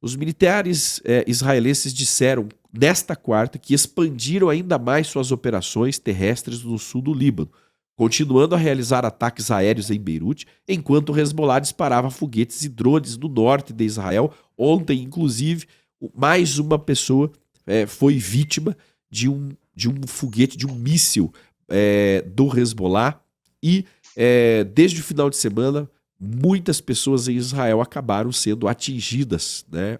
Os militares israelenses disseram nesta quarta que expandiram ainda mais suas operações terrestres no sul do Líbano, continuando a realizar ataques aéreos em Beirute, enquanto o Hezbollah disparava foguetes e drones no norte de Israel. Ontem, inclusive, mais uma pessoa foi vítima de um foguete, de um míssil do Hezbollah. E desde o final de semana, muitas pessoas em Israel acabaram sendo atingidas, né?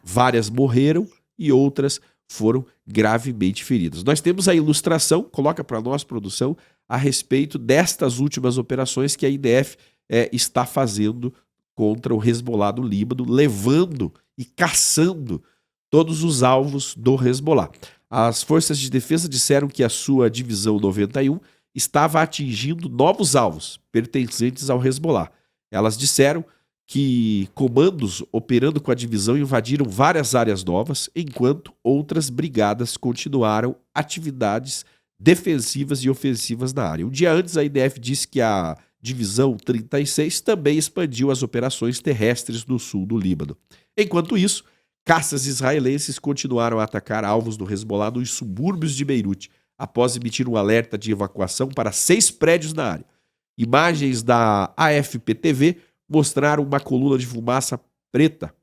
Várias morreram e outras foram gravemente feridas. Nós temos a ilustração, coloca para nós, produção, a respeito destas últimas operações que a IDF está fazendo contra o Hezbollah do Líbano, levando e caçando todos os alvos do Hezbollah. As forças de defesa disseram que a sua divisão 91 estava atingindo novos alvos pertencentes ao Hezbollah. Elas disseram que comandos operando com a divisão invadiram várias áreas novas, enquanto outras brigadas continuaram atividades defensivas e ofensivas na área. Um dia antes, a IDF disse que a divisão 36 também expandiu as operações terrestres no sul do Líbano. Enquanto isso, caças israelenses continuaram a atacar alvos do Hezbollah nos subúrbios de Beirute, após emitir um alerta de evacuação para 6 prédios na área. Imagens da AFP-TV mostraram uma coluna de fumaça preta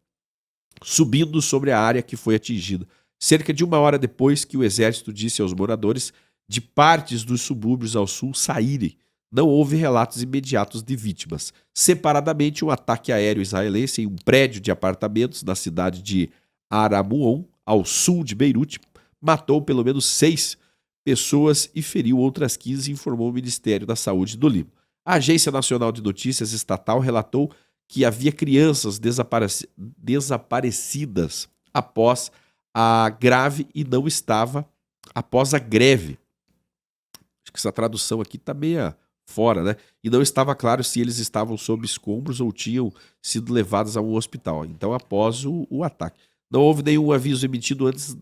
subindo sobre a área que foi atingida, cerca de 1 hora depois que o exército disse aos moradores de partes dos subúrbios ao sul saírem. Não houve relatos imediatos de vítimas. Separadamente, um ataque aéreo israelense em um prédio de apartamentos na cidade de Aramuon, ao sul de Beirute, matou pelo menos 6 pessoas e feriu outras 15, informou o Ministério da Saúde do Líbano. A Agência Nacional de Notícias Estatal relatou que havia crianças desaparecidas após a greve e não estava após a greve. Acho que essa tradução aqui está meio fora, né? E não estava claro se eles estavam sob escombros ou tinham sido levados a um hospital. Então, após o ataque. Não houve nenhum aviso emitido antes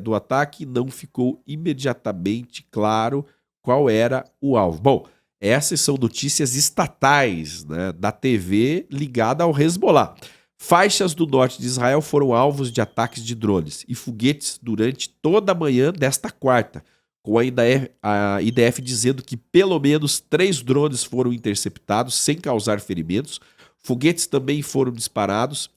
do ataque, não ficou imediatamente claro qual era o alvo. Bom, essas são notícias estatais, né, da TV ligada ao Hezbollah. Faixas do norte de Israel foram alvos de ataques de drones e foguetes durante toda a manhã desta quarta, com a IDF dizendo que pelo menos 3 drones foram interceptados sem causar ferimentos. Foguetes também foram disparados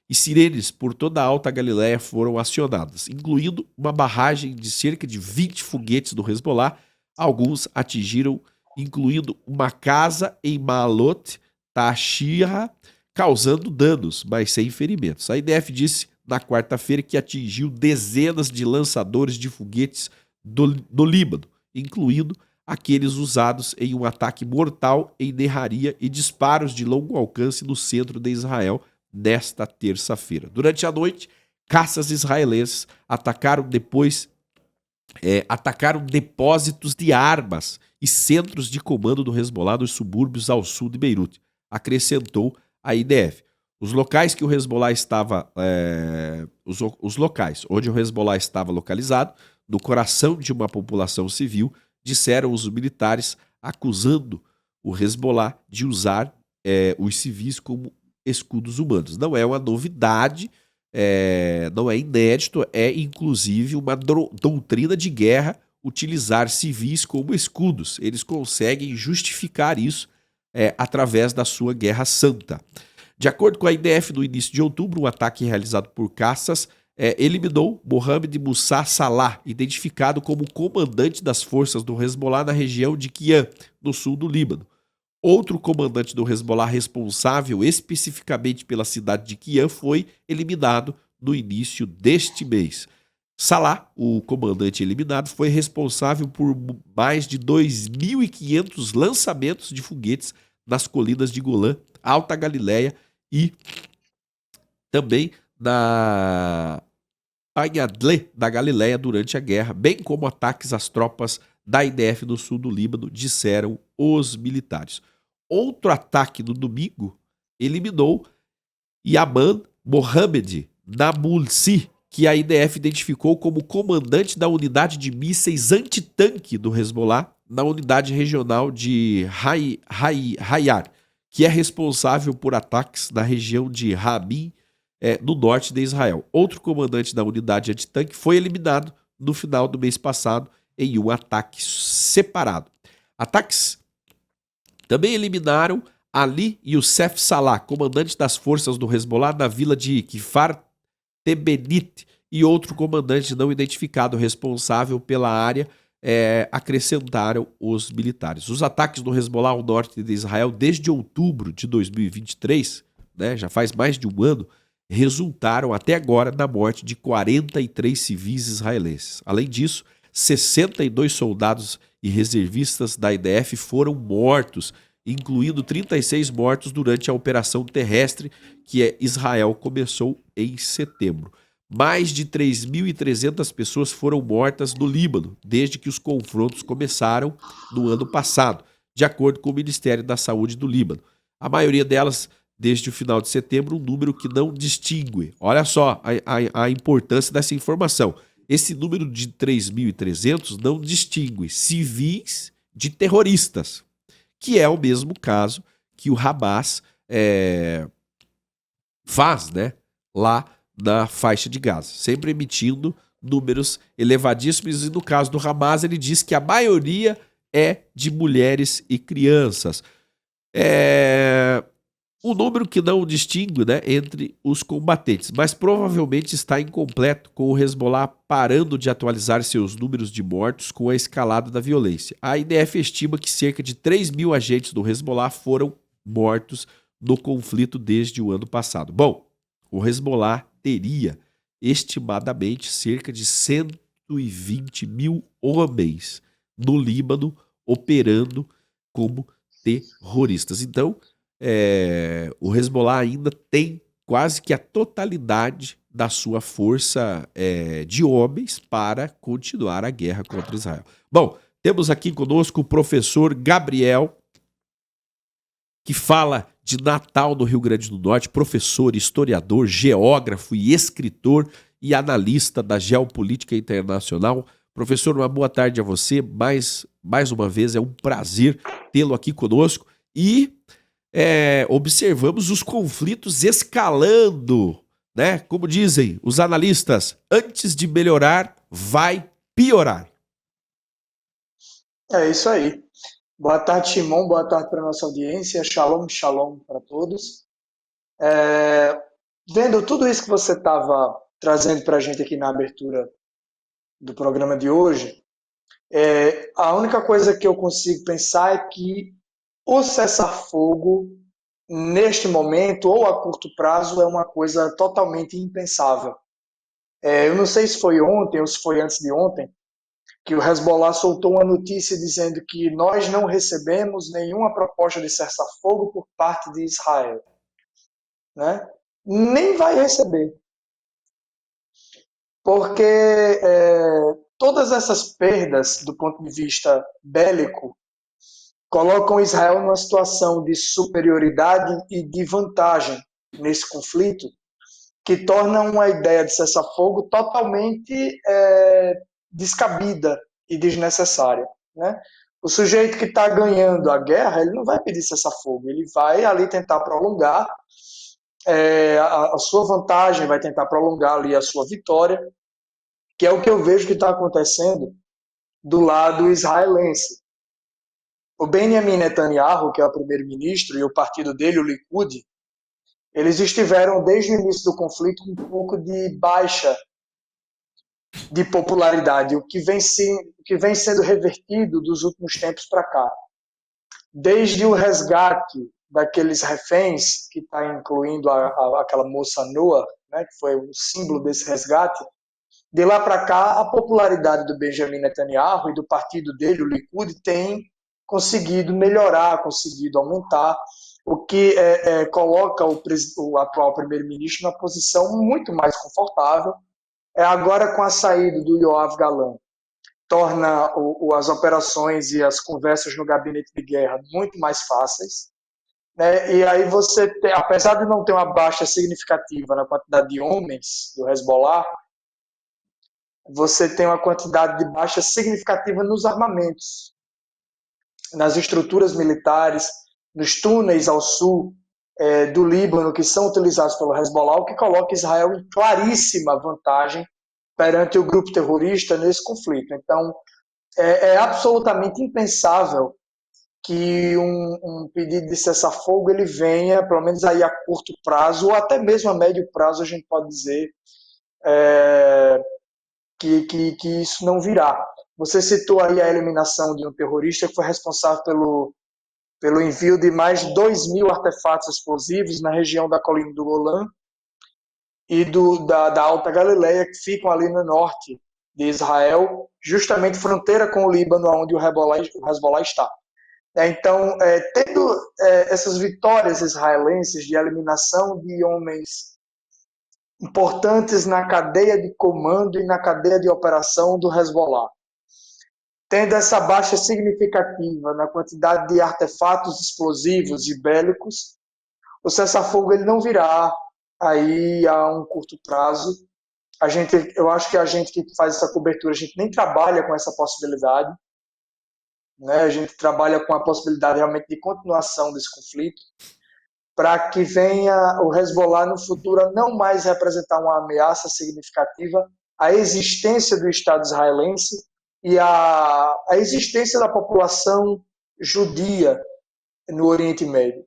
e sirenes por toda a Alta Galileia foram acionadas, incluindo uma barragem de cerca de 20 foguetes do Hezbollah. Alguns atingiram, incluindo uma casa em Maalot Tashira, causando danos, mas sem ferimentos. A IDF disse na quarta-feira que atingiu dezenas de lançadores de foguetes do Líbano, incluindo aqueles usados em um ataque mortal em Neharia e disparos de longo alcance no centro de Israel nesta terça-feira. Durante a noite, caças israelenses atacaram depósitos de armas e centros de comando do Hezbollah nos subúrbios ao sul de Beirute, acrescentou a IDF. Os locais que o Hezbollah estava, os locais onde o Hezbollah estava localizado, no coração de uma população civil, disseram os militares, acusando o Hezbollah de usar os civis como escudos humanos. Não é uma novidade, não é inédito, é inclusive uma doutrina de guerra utilizar civis como escudos. Eles conseguem justificar isso através da sua guerra santa. De acordo com a IDF, no início de outubro, um ataque realizado por caças eliminou Mohamed Moussa Salah, identificado como comandante das forças do Hezbollah na região de Qian, no sul do Líbano. Outro comandante do Hezbollah responsável especificamente pela cidade de Qian foi eliminado no início deste mês. Salah, o comandante eliminado, foi responsável por mais de 2.500 lançamentos de foguetes nas colinas de Golã, Alta Galileia e também na Anhadlê da Galileia durante a guerra, bem como ataques às tropas da IDF no sul do Líbano, disseram os militares. Outro ataque no domingo eliminou Yaman Mohamed Nabulsi, que a IDF identificou como comandante da unidade de mísseis antitanque do Hezbollah na unidade regional de Hayar, que é responsável por ataques na região de Rabin, no norte de Israel. Outro comandante da unidade antitanque foi eliminado no final do mês passado em um ataque separado. Ataques também eliminaram Ali Youssef Salah, comandante das forças do Hezbollah na vila de Kfar Tebenit, e outro comandante não identificado responsável pela área, acrescentaram os militares. Os ataques do Hezbollah ao norte de Israel desde outubro de 2023, né, já faz mais de um ano, resultaram até agora na morte de 43 civis israelenses. Além disso, 62 soldados e reservistas da IDF foram mortos, incluindo 36 mortos durante a operação terrestre que Israel começou em setembro. Mais de 3.300 pessoas foram mortas no Líbano desde que os confrontos começaram no ano passado, de acordo com o Ministério da Saúde do Líbano. A maioria delas desde o final de setembro, um número que não distingue. Olha só a importância dessa informação. Esse número de 3.300 não distingue civis de terroristas, que é o mesmo caso que o Hamas faz, né, lá na faixa de Gaza, sempre emitindo números elevadíssimos, e no caso do Hamas ele diz que a maioria é de mulheres e crianças. Um número que não distingue, né, entre os combatentes, mas provavelmente está incompleto, com o Hezbollah parando de atualizar seus números de mortos com a escalada da violência. A IDF estima que cerca de 3.000 agentes do Hezbollah foram mortos no conflito desde o ano passado. Bom, o Hezbollah teria estimadamente cerca de 120.000 homens no Líbano operando como terroristas. Então, o Hezbollah ainda tem quase que a totalidade da sua força de homens para continuar a guerra contra Israel. Bom, temos aqui conosco o professor Gabriel, que fala de Natal, no Rio Grande do Norte, professor, historiador, geógrafo e escritor e analista da geopolítica internacional. Professor, uma boa tarde a você. Mais uma vez, é um prazer tê-lo aqui conosco. E observamos os conflitos escalando, né? Como dizem os analistas, antes de melhorar, vai piorar. É isso aí. Boa tarde, Shimon. Boa tarde para a nossa audiência. Shalom, shalom para todos. Vendo tudo isso que você estava trazendo para a gente aqui na abertura do programa de hoje, a única coisa que eu consigo pensar é que o cessar-fogo, neste momento, ou a curto prazo, é uma coisa totalmente impensável. Eu não sei se foi ontem ou se foi antes de ontem, que o Hezbollah soltou uma notícia dizendo que nós não recebemos nenhuma proposta de cessar-fogo por parte de Israel, né? Nem vai receber, porque todas essas perdas do ponto de vista bélico colocam Israel numa situação de superioridade e de vantagem nesse conflito, que torna uma ideia de cessar-fogo totalmente descabida e desnecessária, né? O sujeito que está ganhando a guerra, ele não vai pedir cessar-fogo, ele vai ali tentar prolongar a sua vantagem, vai tentar prolongar ali a sua vitória, que é o que eu vejo que está acontecendo do lado israelense. O Benjamin Netanyahu, que é o primeiro-ministro, e o partido dele, o Likud, eles estiveram desde o início do conflito um pouco de baixa de popularidade, o que vem sendo revertido dos últimos tempos para cá. Desde o resgate daqueles reféns, que está incluindo aquela moça Noah, né, que foi o símbolo desse resgate, de lá para cá, a popularidade do Benjamin Netanyahu e do partido dele, o Likud, tem conseguido melhorar, conseguido aumentar, o que coloca o atual primeiro-ministro numa posição muito mais confortável. Agora, com a saída do Yoav Galan, torna as operações e as conversas no gabinete de guerra muito mais fáceis, né? E aí você tem, apesar de não ter uma baixa significativa na quantidade de homens do Hezbollah, você tem uma quantidade de baixa significativa nos armamentos, nas estruturas militares, nos túneis ao sul do Líbano que são utilizados pelo Hezbollah, o que coloca Israel em claríssima vantagem perante o grupo terrorista nesse conflito. Então, é absolutamente impensável que um pedido de cessar-fogo ele venha, pelo menos aí a curto prazo, ou até mesmo a médio prazo, a gente pode dizer que isso não virá. Você citou aí a eliminação de um terrorista que foi responsável pelo envio de mais de 2.000 artefatos explosivos na região da colina do Golã e da Alta Galileia, que ficam ali no norte de Israel, justamente fronteira com o Líbano, onde o Hezbollah está. Então, tendo essas vitórias israelenses de eliminação de homens importantes na cadeia de comando e na cadeia de operação do Hezbollah, tendo essa baixa significativa na quantidade de artefatos explosivos e bélicos, o cessar-fogo ele não virá aí a um curto prazo. Eu acho que a gente que faz essa cobertura, a gente nem trabalha com essa possibilidade, né? A gente trabalha com a possibilidade realmente de continuação desse conflito, para que venha o Hezbollah no futuro a não mais representar uma ameaça significativa à existência do Estado israelense e à existência da população judia no Oriente Médio.